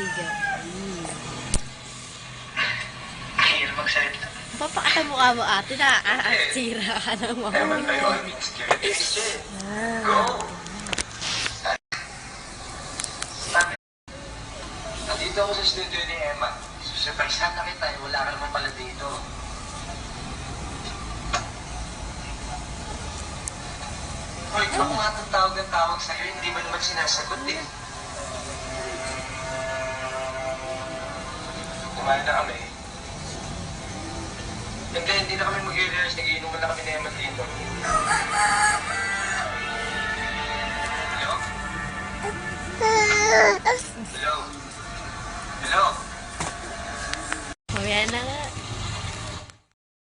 video. Mahirap magsalita. Papakita mukha mo ate na sira ka ng mga. Ewan tayo, Go! Nandito ako sa studio ni Emma. Surprisehan na kita, wala ka naman pala dito. Hoy, kung nga itong tawag ng tawag sa'yo, hindi mo naman sinasagot eh. Kumain na kami. Hindi na kami mag-i-rehearse, nagiinuman na kami ni Emma dito. Hello? Hello? Hello? Mamaya na nga.